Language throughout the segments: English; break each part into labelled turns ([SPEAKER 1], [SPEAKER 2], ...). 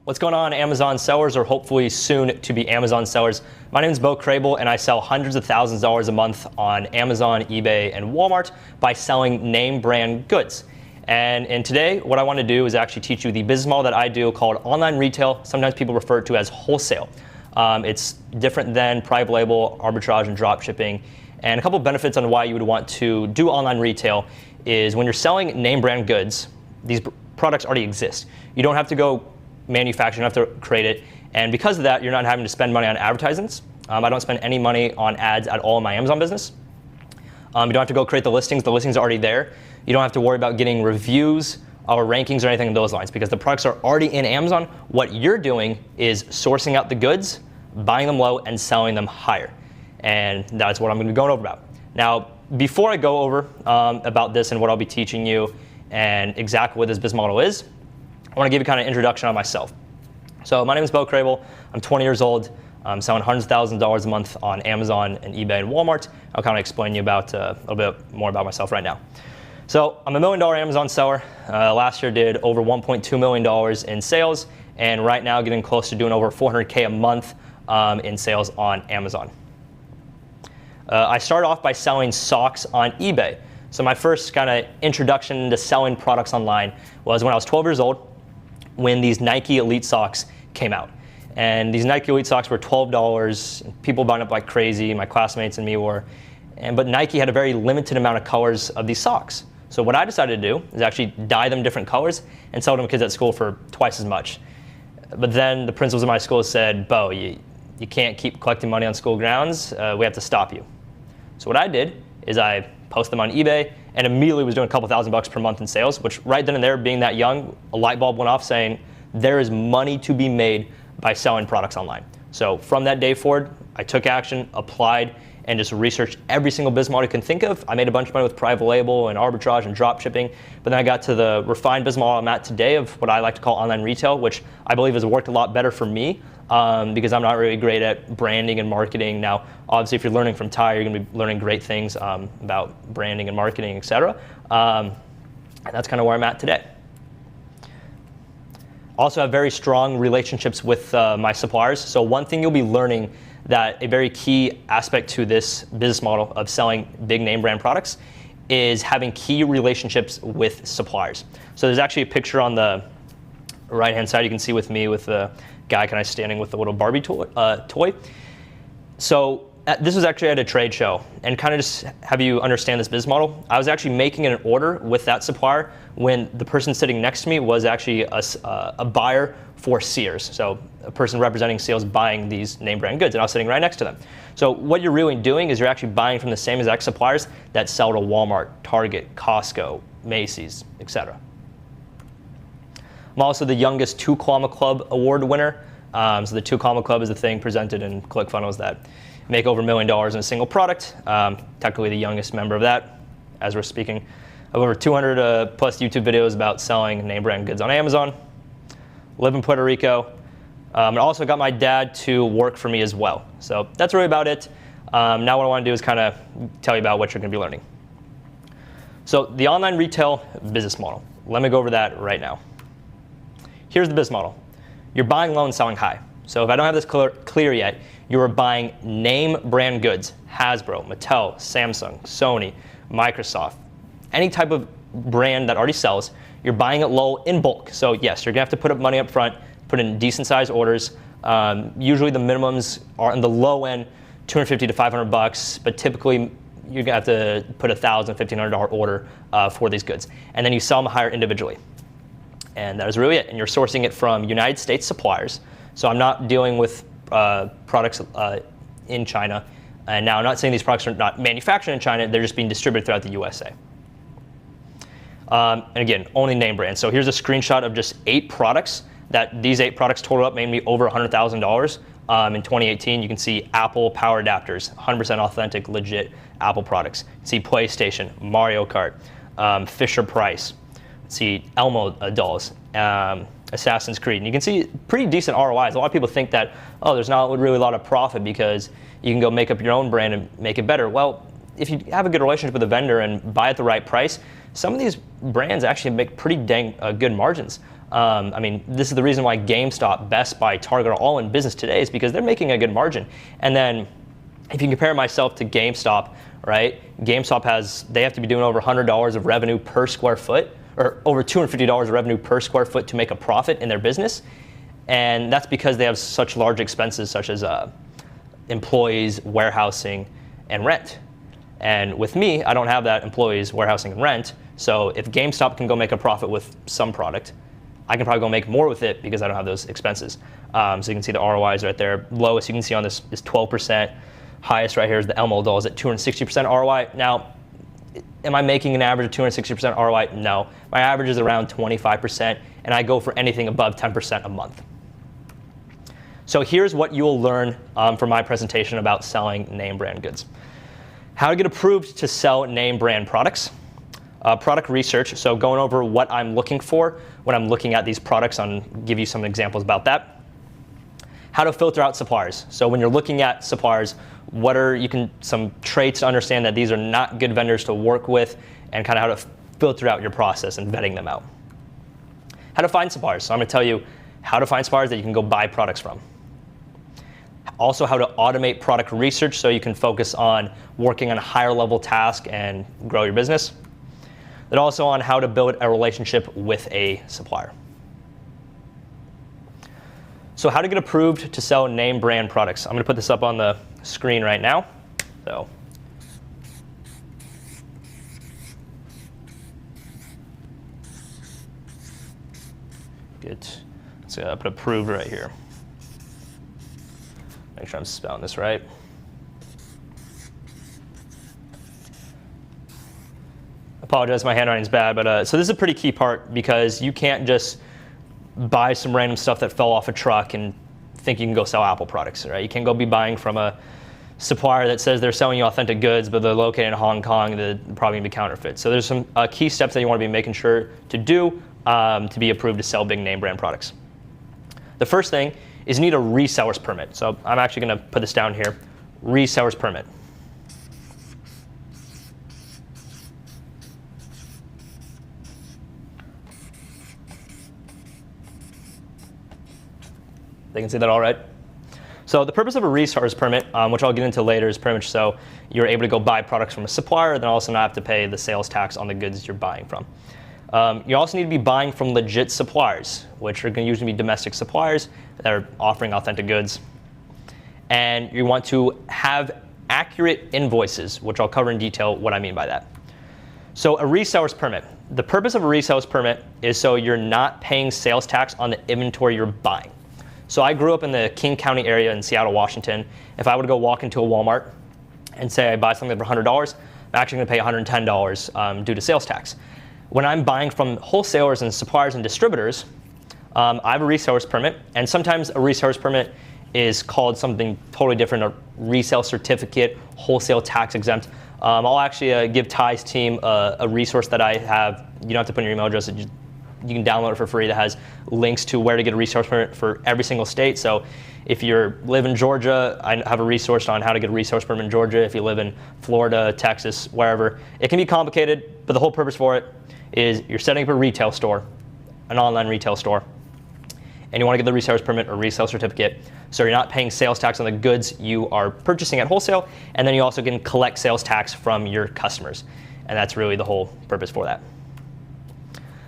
[SPEAKER 1] What's going on, Amazon sellers, or hopefully soon to be Amazon sellers? My name is Beau Crabill, and I sell hundreds of thousands of dollars a month on Amazon, eBay, and Walmart by selling name brand goods. And today, what I want to do is actually teach you the business model that I do called online retail. Sometimes people refer to it as wholesale. It's different than private label, arbitrage, and drop shipping. And a couple of benefits on why you would want to do online retail is when you're selling name brand goods, these products already exist. You don't have to go manufacture, you don't have to create it. And because of that, you're not having to spend money on advertisements. I don't spend any money on ads at all in my Amazon business. You don't have to go create the listings are already there. You don't have to worry about getting reviews or rankings or anything in those lines because the products are already in Amazon. What you're doing is sourcing out the goods, buying them low, and selling them higher. And that's what I'm going to be going over about. Now, before I go over about this and what I'll be teaching you and exactly what this business model is, I want to give you kind of an introduction on myself. So my name is Beau Crabill. I'm 20 years old. I'm selling hundreds of thousands of dollars a month on Amazon and eBay and Walmart. I'll kind of explain to you about a little bit more about myself right now. So I'm a $1 million Amazon seller. Last year did over $1.2 million in sales, and right now getting close to doing over $400K a month in sales on Amazon. I started off by selling socks on eBay. So my first kind of introduction to selling products online was when I was 12 years old, when these Nike Elite socks came out. And these Nike Elite socks were $12. People buying up like crazy. My classmates and me were. But Nike had a very limited amount of colors of these socks. So what I decided to do is actually dye them different colors and sell them to kids at school for twice as much. But then the principals of my school said, Beau, you can't keep collecting money on school grounds. We have to stop you. So what I did is I posted them on eBay and immediately was doing a couple $1,000 per month in sales, which right then and there, being that young, a light bulb went off saying there is money to be made by selling products online. So from that day forward, I took action, applied, and just researched every single business model you can think of. I made a bunch of money with private label and arbitrage and drop shipping, but then I got to the refined business model I'm at today of what I like to call online retail, which I believe has worked a lot better for me because I'm not really great at branding and marketing. Now, obviously, if you're learning from Tai, you're going to be learning great things about branding and marketing, etc. And that's kind of where I'm at today. Also have very strong relationships with my suppliers. So one thing you'll be learning that a very key aspect to this business model of selling big name brand products is having key relationships with suppliers. So there's actually a picture on the right-hand side you can see with me with the guy kind of standing with the little Barbie toy. So this was actually at a trade show, and kind of just have you understand this business model. I was actually making an order with that supplier when the person sitting next to me was actually a buyer for Sears. So a person representing sales buying these name brand goods, and I was sitting right next to them. So what you're really doing is you're actually buying from the same exact suppliers that sell to Walmart, Target, Costco, Macy's, etc. I'm also the youngest 2 Comma Club award winner. So the 2 Comma Club is a thing presented in ClickFunnels that make over $1 million in a single product. Technically the youngest member of that, as we're speaking. I have over 200 plus YouTube videos about selling name brand goods on Amazon. Live in Puerto Rico. And also got my dad to work for me as well. So that's really about it. Now what I want to do is kind of tell you about what you're going to be learning. So the online retail business model. Let me go over that right now. Here's the business model. You're buying low and selling high. So if I don't have this clear yet, you are buying name brand goods. Hasbro, Mattel, Samsung, Sony, Microsoft. Any type of brand that already sells, you're buying it low in bulk. So yes, you're going to have to put up money up front, put in decent sized orders. Usually the minimums are in the low end, $250 to $500, but typically you're going to have to put a $1,000, $1,500 order for these goods. And then you sell them higher individually. And that is really it. And you're sourcing it from United States suppliers. So I'm not dealing with products in China. And now I'm not saying these products are not manufactured in China. They're just being distributed throughout the USA. And again, only name brand. So here's a screenshot of just 8 products. That these 8 products total up made me over $100,000 in 2018. You can see Apple power adapters, 100% authentic, legit Apple products. You can see PlayStation, Mario Kart, Fisher Price. See Elmo dolls, Assassin's Creed. And you can see pretty decent ROIs. A lot of people think that, oh, there's not really a lot of profit because you can go make up your own brand and make it better. Well, if you have a good relationship with a vendor and buy at the right price, some of these brands actually make pretty dang good margins. I mean, this is the reason why GameStop, Best Buy, Target are all in business today, is because they're making a good margin. And then if you compare myself to GameStop, right? GameStop they have to be doing over $100 of revenue per square foot, or over $250 of revenue per square foot to make a profit in their business. And that's because they have such large expenses such as employees, warehousing, and rent. And with me, I don't have that employees, warehousing, and rent. So if GameStop can go make a profit with some product, I can probably go make more with it because I don't have those expenses. So you can see the ROIs right there. Lowest you can see on this is 12%. Highest right here is the Elmo dolls at 260% ROI. Now, am I making an average of 260% ROI? No. My average is around 25%, and I go for anything above 10% a month. So here's what you will learn from my presentation about selling name brand goods. How to get approved to sell name brand products. Product research, so going over what I'm looking for when I'm looking at these products. I'll give you some examples about that. How to filter out suppliers. So when you're looking at suppliers, what are some traits to understand that these are not good vendors to work with, and kind of how to filter out your process and vetting them out. How to find suppliers. So I'm going to tell you how to find suppliers that you can go buy products from. Also, how to automate product research so you can focus on working on a higher level task and grow your business. Then also on how to build a relationship with a supplier. So how to get approved to sell name brand products. I'm going to put this up on the screen right now. So good. Let's put approved right here. Make sure I'm spelling this right. Apologize, my handwriting's bad, but so this is a pretty key part because you can't just buy some random stuff that fell off a truck and think you can go sell Apple products, right? You can't go be buying from a supplier that says they're selling you authentic goods, but they're located in Hong Kong, they're probably gonna be counterfeit. So there's some key steps that you wanna be making sure to do to be approved to sell big name brand products. The first thing is you need a reseller's permit. So I'm actually gonna put this down here, reseller's permit. They can see that all right. So the purpose of a reseller's permit, which I'll get into later, is pretty much so you're able to go buy products from a supplier, then also not have to pay the sales tax on the goods you're buying from. You also need to be buying from legit suppliers, which are going to usually be domestic suppliers that are offering authentic goods. And you want to have accurate invoices, which I'll cover in detail what I mean by that. So a reseller's permit. The purpose of a reseller's permit is so you're not paying sales tax on the inventory you're buying. So I grew up in the King County area in Seattle, Washington. If I were to go walk into a Walmart and say I buy something for $100, I'm actually going to pay $110 due to sales tax. When I'm buying from wholesalers and suppliers and distributors, I have a reseller's permit, and sometimes a reseller's permit is called something totally different, a resale certificate, wholesale tax exempt. I'll actually give Ty's team a resource that I have. You don't have to put in your email address. You can download it for free that has links to where to get a resource permit for every single state. So if you live in Georgia, I have a resource on how to get a resource permit in Georgia. If you live in Florida, Texas, wherever. It can be complicated, but the whole purpose for it is you're setting up a retail store, an online retail store, and you want to get the reseller's permit or resale certificate so you're not paying sales tax on the goods you are purchasing at wholesale, and then you also can collect sales tax from your customers. And that's really the whole purpose for that.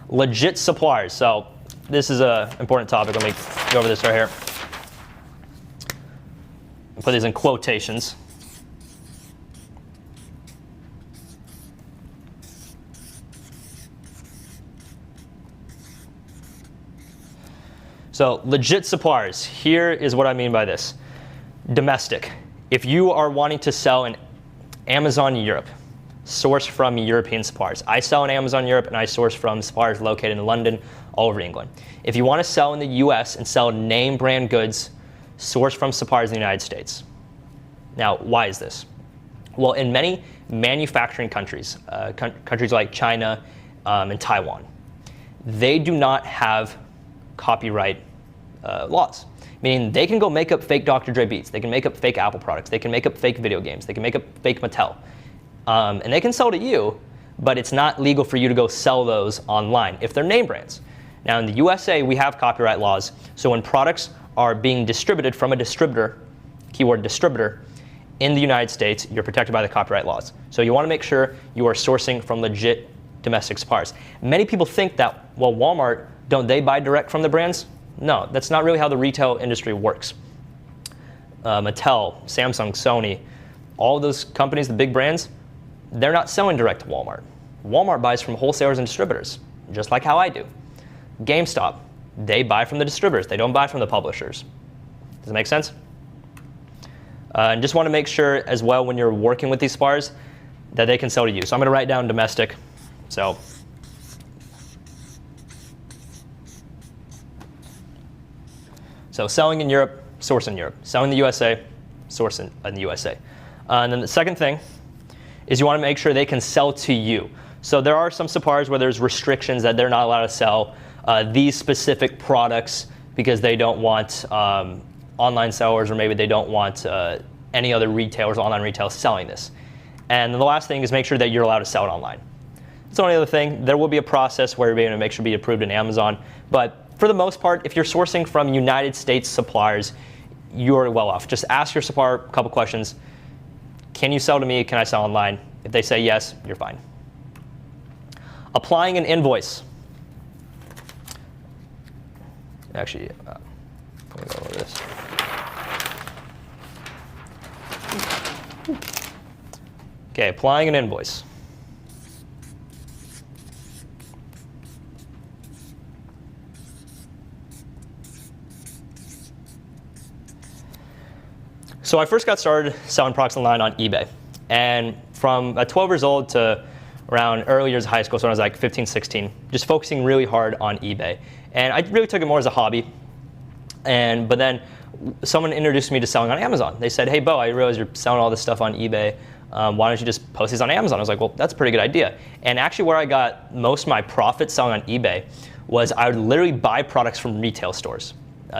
[SPEAKER 1] Legit suppliers. So this is an important topic. Let me go over this right here. I'll put these in quotations. So legit suppliers. Here is what I mean by this. Domestic. If you are wanting to sell in Amazon Europe, source from European suppliers. I sell in Amazon Europe, and I source from suppliers located in London, all over England. If you want to sell in the US and sell name brand goods, source from suppliers in the United States. Now, why is this? Well, in many manufacturing countries, countries like China and Taiwan, they do not have copyright laws. Meaning they can go make up fake Dr. Dre beats, they can make up fake Apple products, they can make up fake video games, they can make up fake Mattel. And they can sell to you, but it's not legal for you to go sell those online if they're name brands. Now in the USA, we have copyright laws. So when products are being distributed from a distributor, keyword distributor, in the United States, you're protected by the copyright laws. So you want to make sure you are sourcing from legit domestic suppliers. Many people think that, well, Walmart, don't they buy direct from the brands? No, that's not really how the retail industry works. Mattel, Samsung, Sony, all those companies, the big brands, they're not selling direct to Walmart. Walmart buys from wholesalers and distributors, just like how I do. GameStop, they buy from the distributors. They don't buy from the publishers. Does that make sense? And just want to make sure as well when you're working with these suppliers that they can sell to you. So I'm going to write down domestic. So selling in Europe, source in Europe. Selling in the USA, source in the USA. And then the second thing is you want to make sure they can sell to you. So there are some suppliers where there's restrictions that they're not allowed to sell these specific products because they don't want online sellers, or maybe they don't want any other retailers, online retailers selling this. And then the last thing is make sure that you're allowed to sell it online. It's the only other thing. There will be a process where you're going to make sure to be approved in Amazon. But for the most part, if you're sourcing from United States suppliers, you're well off. Just ask your supplier a couple questions. Can you sell to me? Can I sell online? If they say yes, you're fine. Applying an invoice. Actually, let me go over this. Okay, applying an invoice. So I first got started selling products online on eBay. And from 12 years old to around early years of high school, so when I was like 15, 16, just focusing really hard on eBay. And I really took it more as a hobby. But then someone introduced me to selling on Amazon. They said, hey, Beau, I realize you're selling all this stuff on eBay. Why don't you just post these on Amazon? I was like, well, that's a pretty good idea. And actually where I got most of my profits selling on eBay was I would literally buy products from retail stores.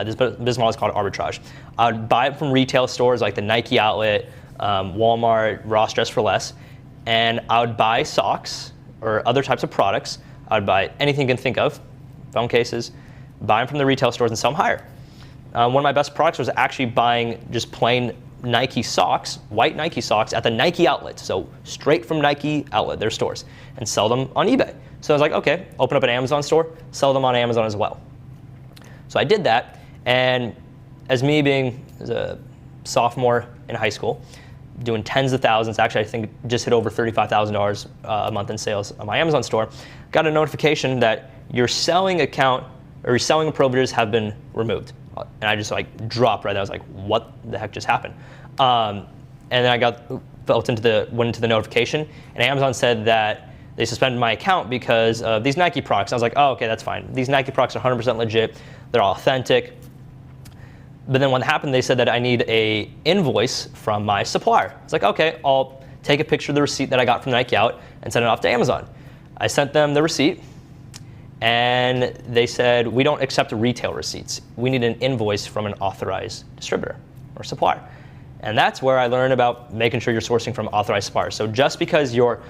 [SPEAKER 1] This business model is called arbitrage. I would buy it from retail stores like the Nike outlet, Walmart, Ross Dress for Less. And I would buy socks or other types of products. I would buy anything you can think of, phone cases, buy them from the retail stores and sell them higher. One of my best products was actually buying just plain Nike socks, white Nike socks at the Nike outlet. So straight from Nike outlet, their stores, and sell them on eBay. So I was like, okay, open up an Amazon store, sell them on Amazon as well. So I did that, and as me being a sophomore in high school, doing tens of thousands, actually I think just hit over $35,000 a month in sales on my Amazon store, got a notification that your selling account or your selling privileges have been removed. And I just like dropped right there. I was like, what the heck just happened? And then I went into the notification, and Amazon said that they suspended my account because of these Nike products. I was like, oh, okay, that's fine. These Nike products are 100% legit. They're all authentic. But then when it happened, they said that I need an invoice from my supplier. It's like, okay, I'll take a picture of the receipt that I got from Nike Out and send it off to Amazon. I sent them the receipt, and they said, we don't accept retail receipts. We need an invoice from an authorized distributor or supplier. And that's where I learned about making sure you're sourcing from authorized suppliers. So just because you're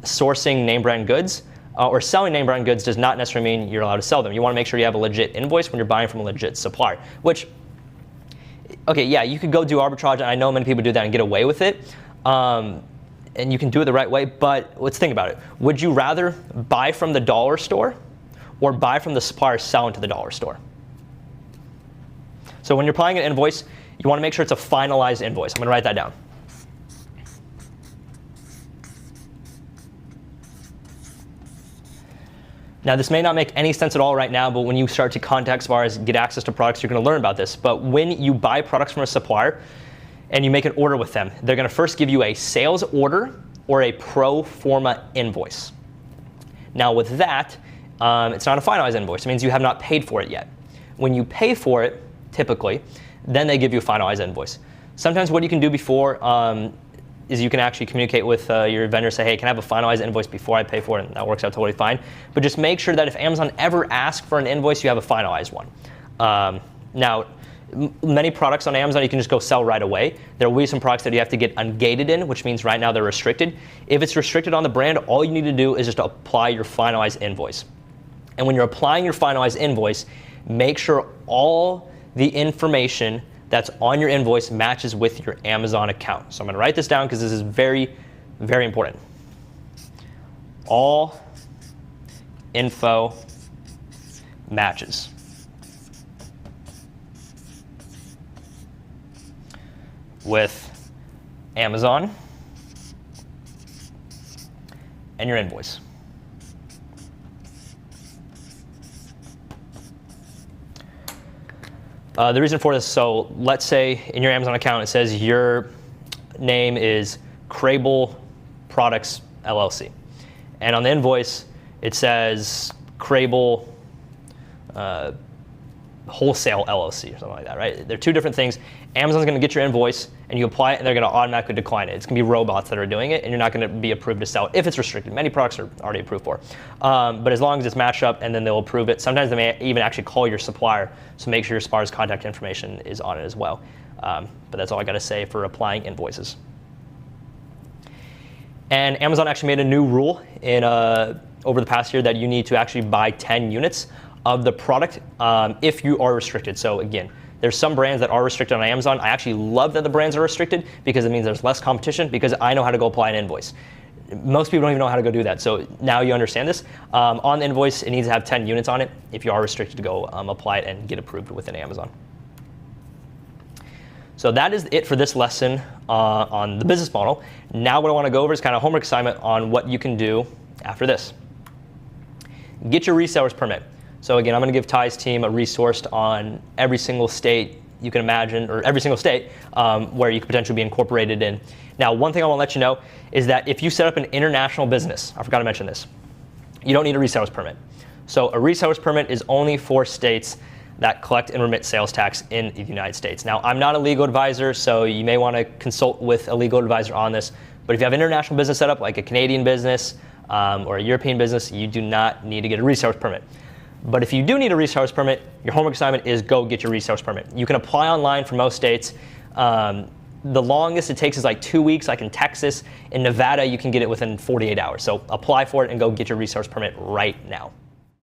[SPEAKER 1] sourcing name brand goods or selling name brand goods does not necessarily mean you're allowed to sell them. You want to make sure you have a legit invoice when you're buying from a legit supplier, which, okay, yeah, you could go do arbitrage, and I know many people do that and get away with it. And you can do it the right way, but let's think about it. Would you rather buy from the dollar store or buy from the supplier selling to the dollar store? So when you're applying an invoice, you want to make sure it's a finalized invoice. I'm going to write that down. Now, this may not make any sense at all right now, but when you start to contact suppliers, get access to products, you're going to learn about this. But when you buy products from a supplier and you make an order with them, they're going to first give you a sales order or a pro forma invoice. Now, with that, it's not a finalized invoice. It means you have not paid for it yet. When you pay for it, typically, then they give you a finalized invoice. Sometimes what you can do before is you can actually communicate with your vendor, say, hey, can I have a finalized invoice before I pay for it? And that works out totally fine. But just make sure that if Amazon ever asks for an invoice, you have a finalized one. Now, many products on Amazon you can just go sell right away. There will be some products that you have to get ungated in, which means right now they're restricted. If it's restricted on the brand, all you need to do is just apply your finalized invoice. And when you're applying your finalized invoice, make sure all the information that's on your invoice matches with your Amazon account. So I'm going to write this down because this is very, very important. All info matches. With Amazon and your invoice. The reason for this, so let's say in your Amazon account it says your name is Crabill Products LLC. And on the invoice it says Crabill Wholesale LLC or something like that, right? They're two different things. Amazon's going to get your invoice and you apply it and they're going to automatically decline it. It's going to be robots that are doing it and you're not going to be approved to sell it if it's restricted. Many products are already approved for. But as long as it's matched up and then they'll approve it. Sometimes they may even actually call your supplier, so make sure your supplier's contact information is on it as well. But that's all I got to say for applying invoices. And Amazon actually made a new rule in over the past year that you need to actually buy 10 units of the product if you are restricted. So again, there's some brands that are restricted on Amazon. I actually love that the brands are restricted because it means there's less competition because I know how to go apply an invoice. Most people don't even know how to go do that. So now you understand this. On the invoice, it needs to have 10 units on it if you are restricted to go apply it and get approved within Amazon. So that is it for this lesson on the business model. Now what I want to go over is kind of homework assignment on what you can do after this. Get your reseller's permit. So again, I'm going to give Ty's team a resource on every single state you can imagine, or every single state where you could potentially be incorporated in. Now, one thing I want to let you know is that if you set up an international business, I forgot to mention this, you don't need a reseller's permit. So a reseller's permit is only for states that collect and remit sales tax in the United States. Now, I'm not a legal advisor, so you may want to consult with a legal advisor on this. But if you have an international business set up, like a Canadian business or a European business, you do not need to get a reseller's permit. But if you do need a reseller's permit, your homework assignment is go get your reseller's permit. You can apply online for most states. The longest it takes is like 2 weeks, like in Texas. In Nevada, you can get it within 48 hours. So apply for it and go get your reseller's permit right now.